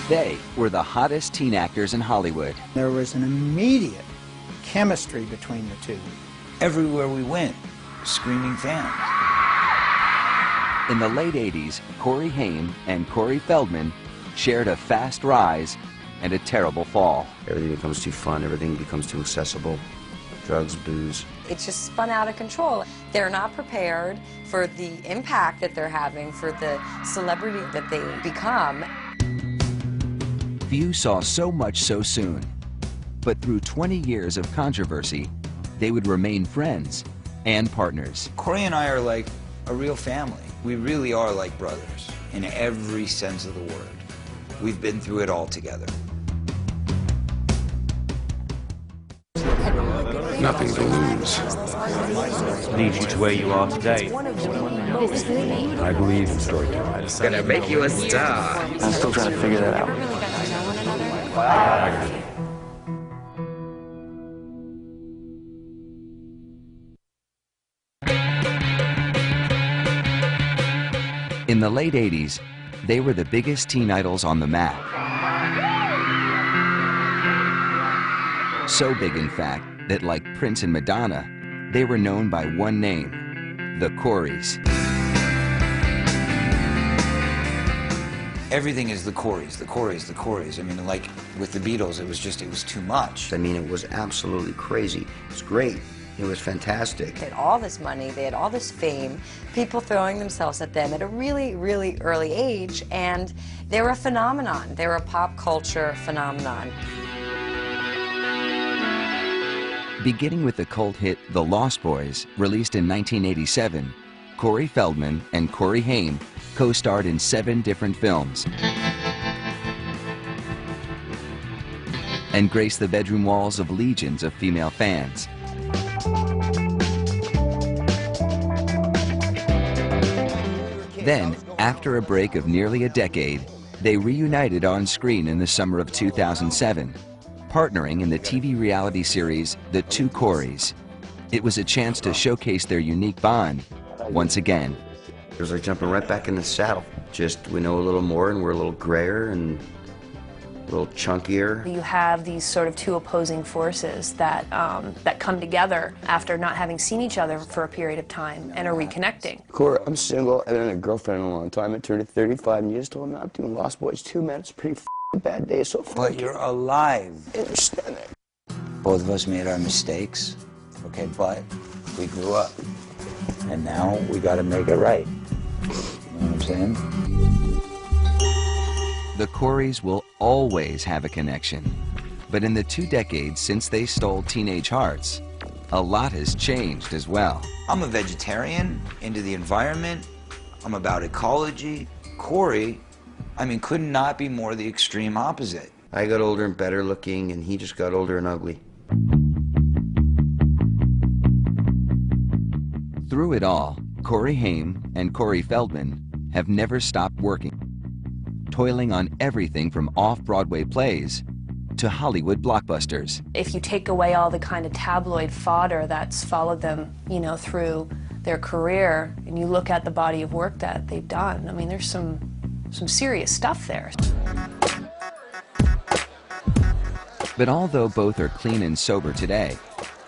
They were the hottest teen actors in Hollywood. There was an immediate chemistry between the two. Everywhere we went, screaming fans. In the late 80s, Corey Haim and Corey Feldman shared a fast rise and a terrible fall. Everything becomes too fun, everything becomes too accessible. Drugs, booze. It's just spun out of control. They're not prepared for the impact that they're having, for the celebrity that they become. Few saw so much so soon, but through 20 years of controversy, they would remain friends and partners. Corey and I are like a real family. We really are like brothers in every sense of the word. We've been through it all together. Nothing to lose. Leads you to where you are today. I believe in storytelling. Gonna make you a star. I'm still trying to figure that out. In the late 80s, they were the biggest teen idols on the map. So big, in fact, that like Prince and Madonna, they were known by one name, the Coreys. Everything is the Coreys, the Coreys, the Coreys. I mean, like with the Beatles, it was too much. I mean, it was absolutely crazy. It was great. It was fantastic. They had all this money, they had all this fame, people throwing themselves at them at a really, really early age, and they were a phenomenon. They were a pop culture phenomenon. Beginning with the cult hit The Lost Boys, released in 1987, Corey Feldman and Corey Haim co-starred in 7 different films and graced the bedroom walls of legions of female fans. Then, after a break of nearly a decade, they reunited on screen in the summer of 2007, partnering in the TV reality series The Two Coreys. It was a chance to showcase their unique bond once again. It was like jumping right back in the saddle. Just, we know a little more and we're a little grayer and a little chunkier. You have these sort of two opposing forces that, that come together after not having seen each other for a period of time and are reconnecting. Corey, I'm single. I haven't had a girlfriend in a long time. I turned 35 and you just told me I'm doing Lost Boys 2, man. It's a pretty bad day, so But you're alive. I understand that. Both of us made our mistakes, okay, but we grew up. And now we gotta make it right. You know what I'm saying? The Coreys will always have a connection. But in the 2 decades since they stole teenage hearts, a lot has changed as well. I'm a vegetarian, into the environment. I'm about ecology. Corey, I mean, could not be more the extreme opposite. I got older and better looking and he just got older and ugly. Through it all, Corey Haim and Corey Feldman have never stopped working, toiling on everything from off-Broadway plays to Hollywood blockbusters. If you take away all the kind of tabloid fodder that's followed them, you know, through their career, and you look at the body of work that they've done, I mean, there's some serious stuff there. But although both are clean and sober today,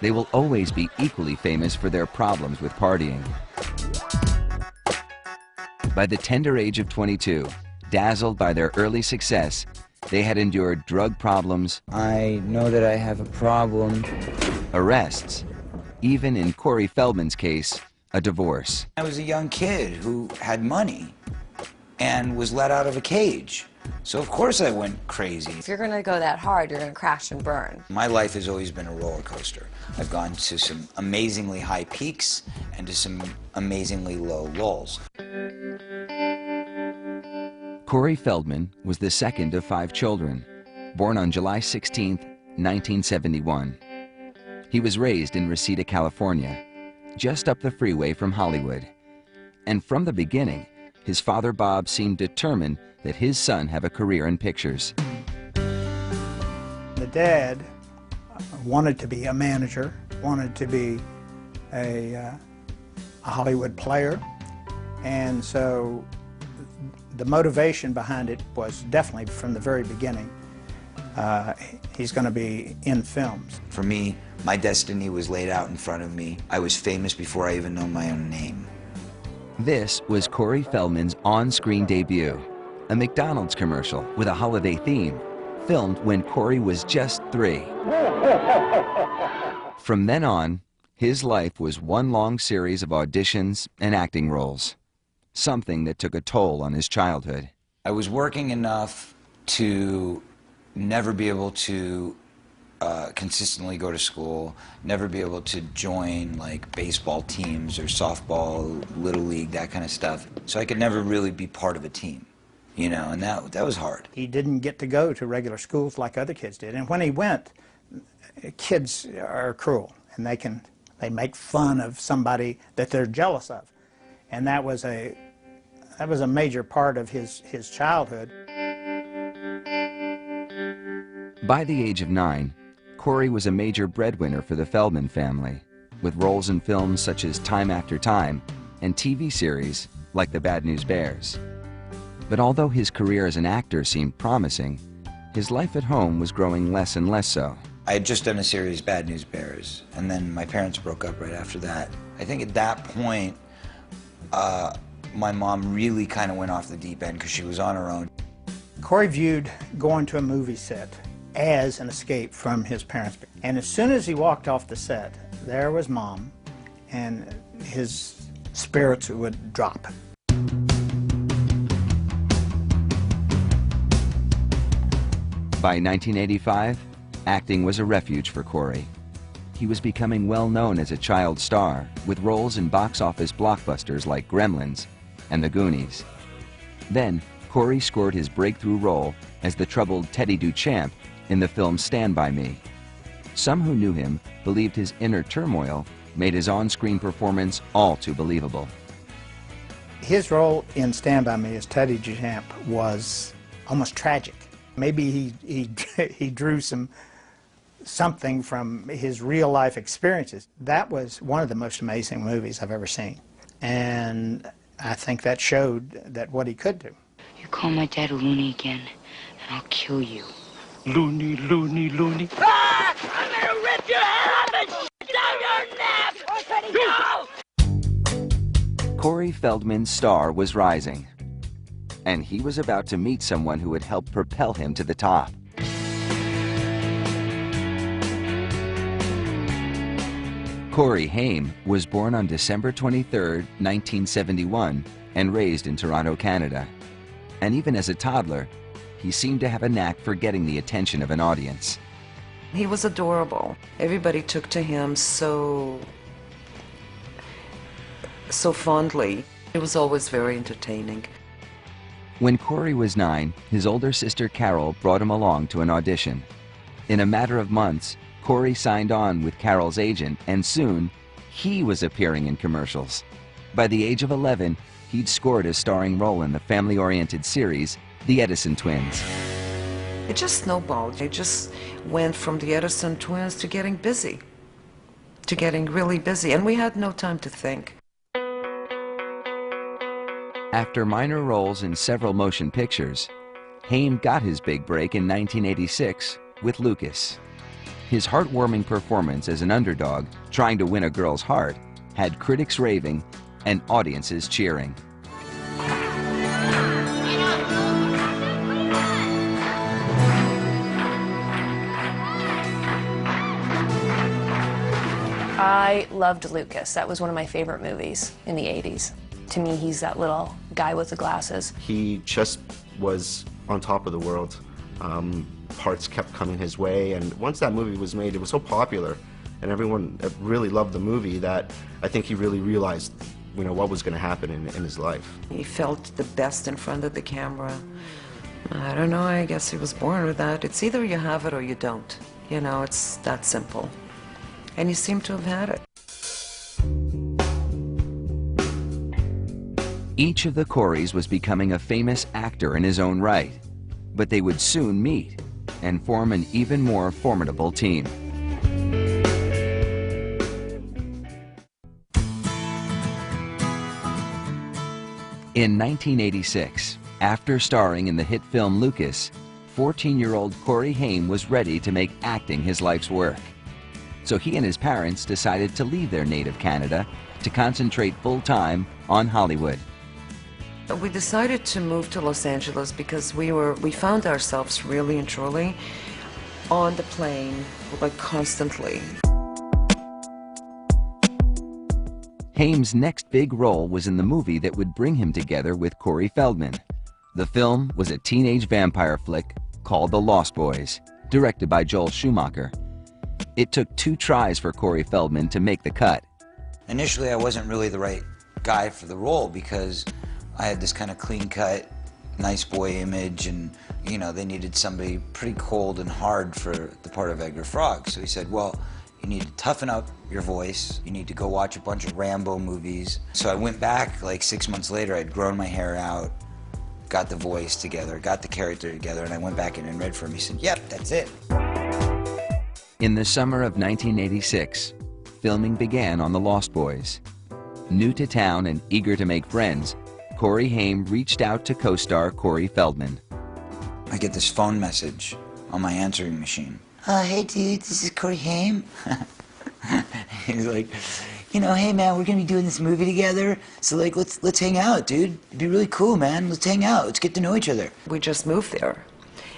they will always be equally famous for their problems with partying. By the tender age of 22, dazzled by their early success, they had endured drug problems, I know that I have a problem. arrests, even in Corey Feldman's case, a divorce. I was a young kid who had money and was let out of a cage. So of course I went crazy. If you're gonna go that hard, you're gonna crash and burn. My life has always been a roller coaster. I've gone to some amazingly high peaks and to some amazingly low lulls. Corey Feldman was the second of 5 children, born on July 16, 1971. He was raised in Reseda, California, just up the freeway from Hollywood. And from the beginning, his father Bob seemed determined that his son have a career in pictures. The dad wanted to be a manager, wanted to be a Hollywood player, and so The motivation behind it was definitely from the very beginning. He's going to be in films. For me, my destiny was laid out in front of me. I was famous before I even knew my own name. This was Corey Feldman's on-screen debut, a McDonald's commercial with a holiday theme, filmed when Corey was just 3. From then on, his life was one long series of auditions and acting roles, something that took a toll on his childhood. I was working enough to never be able to consistently go to school, never be able to join like baseball teams or softball, little league, that kind of stuff. So I could never really be part of a team, you know, and that was hard. He didn't get to go to regular schools like other kids did. And when he went, kids are cruel, and they make fun of somebody that they're jealous of. And that was a major part of his childhood. By the age of 9, Corey was a major breadwinner for the Feldman family, with roles in films such as Time After Time and TV series like The Bad News Bears. But although his career as an actor seemed promising, his life at home was growing less and less so. I had just done a series, Bad News Bears, and then my parents broke up right after that. I think at that point, my mom really kind of went off the deep end because she was on her own. Corey viewed going to a movie set as an escape from his parents. And as soon as he walked off the set, there was Mom, and his spirits would drop. By 1985, acting was a refuge for Corey. He was becoming well known as a child star, with roles in box office blockbusters like Gremlins and The Goonies. Then, Corey scored his breakthrough role as the troubled Teddy Duchamp in the film Stand By Me. Some who knew him believed his inner turmoil made his on-screen performance all too believable. His role in Stand By Me as Teddy Duchamp was almost tragic. Maybe he drew something from his real-life experiences. That was one of the most amazing movies I've ever seen. And I think that showed that what he could do. You call my dad a loony again, and I'll kill you. Loony, loony, loony. Ah! I'm gonna rip your head off and down your neck! No! Corey Feldman's star was rising, and he was about to meet someone who would help propel him to the top. Corey Haim was born on December 23, 1971, and raised in Toronto, Canada. And even as a toddler, he seemed to have a knack for getting the attention of an audience. He was adorable. Everybody took to him so fondly. It was always very entertaining. When Corey was 9, his older sister Carol brought him along to an audition. In a matter of months, Corey signed on with Carol's agent, and soon, he was appearing in commercials. By the age of 11, he'd scored a starring role in the family-oriented series, The Edison Twins. It just snowballed. It just went from the Edison Twins to getting busy, to getting really busy, and we had no time to think. After minor roles in several motion pictures, Haim got his big break in 1986 with Lucas. His heartwarming performance as an underdog trying to win a girl's heart had critics raving and audiences cheering. I loved Lucas. That was one of my favorite movies in the 80s. To me, he's that little guy with the glasses. He just was on top of the world. Parts kept coming his way, and once that movie was made, it was so popular, and everyone really loved the movie that I think he really realized, you know, what was going to happen in his life. He felt the best in front of the camera. I don't know, I guess he was born with that. It's either you have it or you don't. You know, it's that simple. And he seemed to have had it. Each of the Coreys was becoming a famous actor in his own right, but they would soon meet and form an even more formidable team. In 1986, After starring in the hit film Lucas, 14-year-old Corey Haim was ready to make acting his life's work. So he and his parents decided to leave their native Canada to concentrate full-time on Hollywood. We decided to move to Los Angeles because we found ourselves really and truly on the plane, like constantly. Haim's next big role was in the movie that would bring him together with Corey Feldman. The film was a teenage vampire flick called The Lost Boys, directed by Joel Schumacher. It took 2 tries for Corey Feldman to make the cut. Initially, I wasn't really the right guy for the role because I had this kind of clean-cut, nice boy image, and, you know, they needed somebody pretty cold and hard for the part of Edgar Frog. So he said, well, you need to toughen up your voice. You need to go watch a bunch of Rambo movies. So I went back like 6 months later. I'd grown my hair out, got the voice together, got the character together, and I went back in and read for him. He said, yep, that's it. In the summer of 1986, filming began on The Lost Boys. New to town and eager to make friends, Corey Haim reached out to co-star Corey Feldman. I get this phone message on my answering machine. Hey dude, this is Corey Haim. He's like, you know, hey man, we're gonna be doing this movie together, so like let's hang out, dude. It'd be really cool, man. Let's hang out. Let's get to know each other. We just moved there,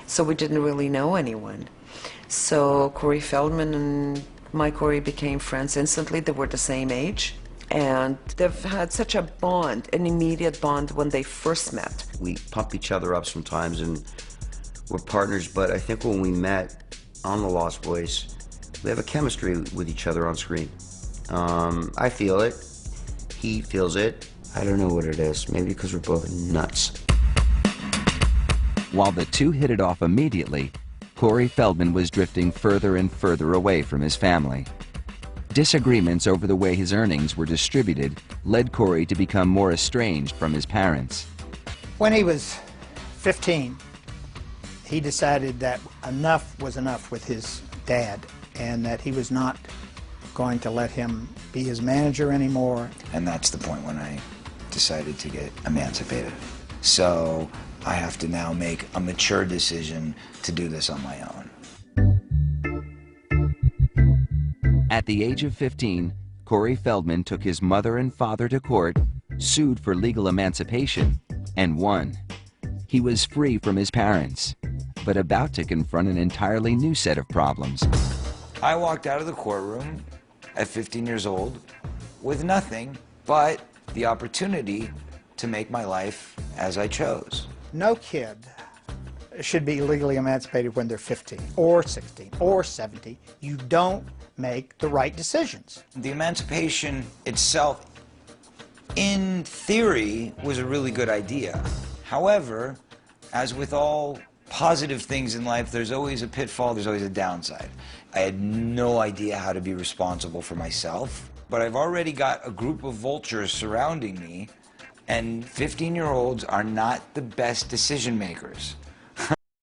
so we didn't really know anyone. So Corey Feldman and my Corey became friends instantly. They were the same age. And they've had such a bond, an immediate bond when they first met. We pump each other up sometimes and we're partners, but I think when we met on The Lost Boys, we have a chemistry with each other on screen. I feel it, he feels it. I don't know what it is, maybe because we're both nuts. While the two hit it off immediately, Corey Feldman was drifting further and further away from his family. Disagreements over the way his earnings were distributed led Corey to become more estranged from his parents. When he was 15, he decided that enough was enough with his dad and that he was not going to let him be his manager anymore. And that's the point when I decided to get emancipated. So I have to now make a mature decision to do this on my own. At the age of 15, Corey Feldman took his mother and father to court, sued for legal emancipation, and won. He was free from his parents, but about to confront an entirely new set of problems. I walked out of the courtroom at 15 years old with nothing but the opportunity to make my life as I chose. No kid should be legally emancipated when they're 15 or 16 or 70. You don't make the right decisions. The emancipation itself, in theory, was a really good idea. However, as with all positive things in life, there's always a pitfall, there's always a downside. I had no idea how to be responsible for myself, but I've already got a group of vultures surrounding me, and 15-year-olds are not the best decision makers.